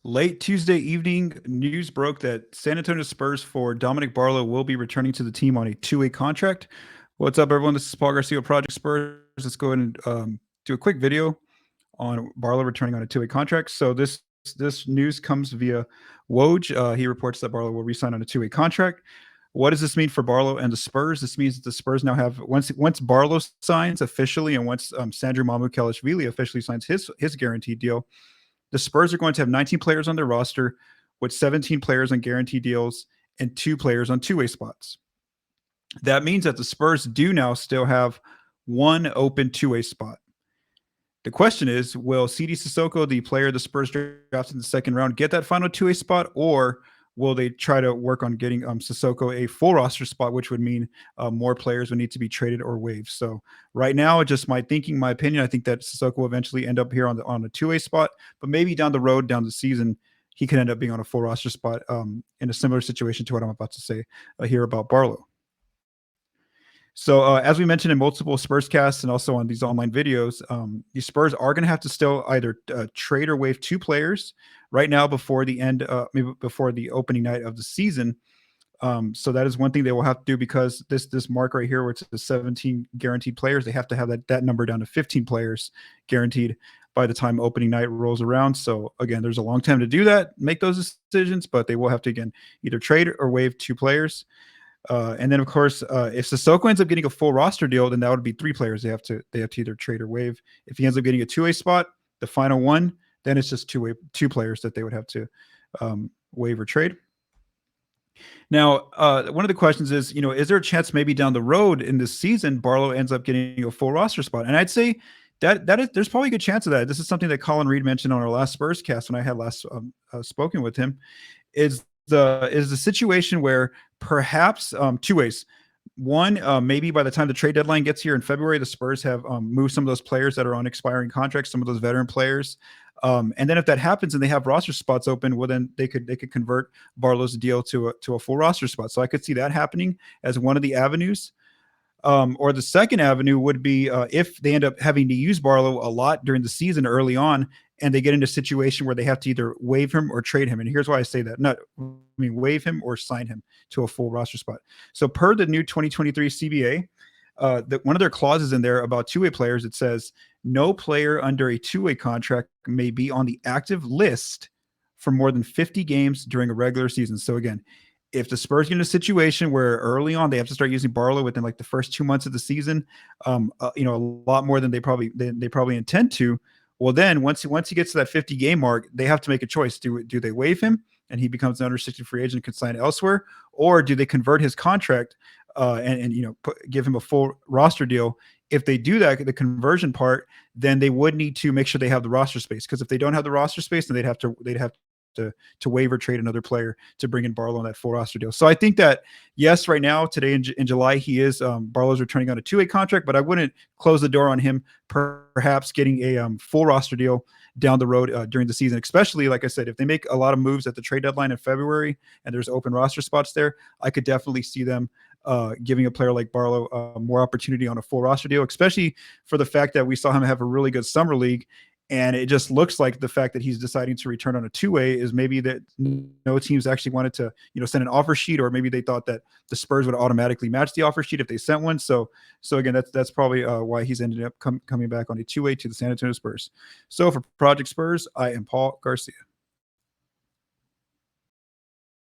Late Tuesday evening, news broke that San Antonio Spurs for Dominick Barlow will be returning to the team on a two-way contract. What's up, everyone? This is Paul Garcia of Project Spurs. Let's go ahead and do a quick video on Barlow returning on a two-way contract. So this news comes via Woj. He reports that Barlow will re-sign on a two-way contract. What does this mean for Barlow and the Spurs? This means that the Spurs now have once Barlow signs officially, and once Sandro Mamukelashvili officially signs his guaranteed deal, the Spurs are going to have 19 players on their roster with 17 players on guaranteed deals and 2 players on two-way spots. That means that the Spurs do now still have one open two-way spot. The question is, will CD Sissoko, the player the Spurs drafted in the second round, get that final two-way spot, or will they try to work on getting Sissoko a full roster spot, which would mean more players would need to be traded or waived? So right now, just my thinking, my opinion, I think that Sissoko will eventually end up here on a two-way spot, but maybe down the road, down the season, he could end up being on a full roster spot in a similar situation to what I'm about to say here about Barlow. So as we mentioned in multiple Spurs casts and also on these online videos, the Spurs are going to have to still either trade or waive 2 players right now before the end, maybe before the opening night of the season. So that is one thing they will have to do, because this mark right here, which is 17 guaranteed players, they have to have that number down to 15 players guaranteed by the time opening night rolls around. So again, there's a long time to do that, make those decisions, but they will have to again either trade or waive 2 players. And then, of course, if Sissoko ends up getting a full roster deal, then that would be 3 players they have to either trade or waive. If he ends up getting a two-way spot, the final one, then it's just 2 players that they would have to waive or trade. Now, one of the questions is, is there a chance maybe down the road in this season Barlow ends up getting a full roster spot? And I'd say there's probably a good chance of that. This is something that Colin Reed mentioned on our last Spurs cast when I had last spoken with him. Is the situation where perhaps 2 ways. One, maybe by the time the trade deadline gets here in February, the Spurs have moved some of those players that are on expiring contracts, some of those veteran players. And then if that happens and they have roster spots open, well, then they could convert Barlow's deal to a full roster spot. So I could see that happening as one of the avenues. Or the second avenue would be if they end up having to use Barlow a lot during the season early on, and they get into a situation where they have to either waive him or trade him. And here's why I say that. Waive him or sign him to a full roster spot. So per the new 2023 CBA, one of their clauses in there about two-way players, it says no player under a two-way contract may be on the active list for more than 50 games during a regular season. So again, if the Spurs get in a situation where early on they have to start using Barlow within like the first 2 months of the season, a lot more than they probably intend to. Well, then once he gets to that 50 game mark, they have to make a choice. Do they waive him and he becomes an unrestricted free agent and can sign elsewhere, or do they convert his contract and give him a full roster deal? If they do that, the conversion part, then they would need to make sure they have the roster space, because if they don't have the roster space, then they'd have to waive or trade another player to bring in Barlow on that full roster deal. So I think that, yes, right now, today in July, he is Barlow's returning on a two-way contract, but I wouldn't close the door on him perhaps getting a full roster deal down the road during the season, especially, like I said, if they make a lot of moves at the trade deadline in February and there's open roster spots there, I could definitely see them giving a player like Barlow more opportunity on a full roster deal, especially for the fact that we saw him have a really good summer league. And it just looks like the fact that he's deciding to return on a two-way is maybe that no teams actually wanted to, send an offer sheet, or maybe they thought that the Spurs would automatically match the offer sheet if they sent one. So again, that's probably why he's ended up coming back on a two-way to the San Antonio Spurs. So for Project Spurs, I am Paul Garcia.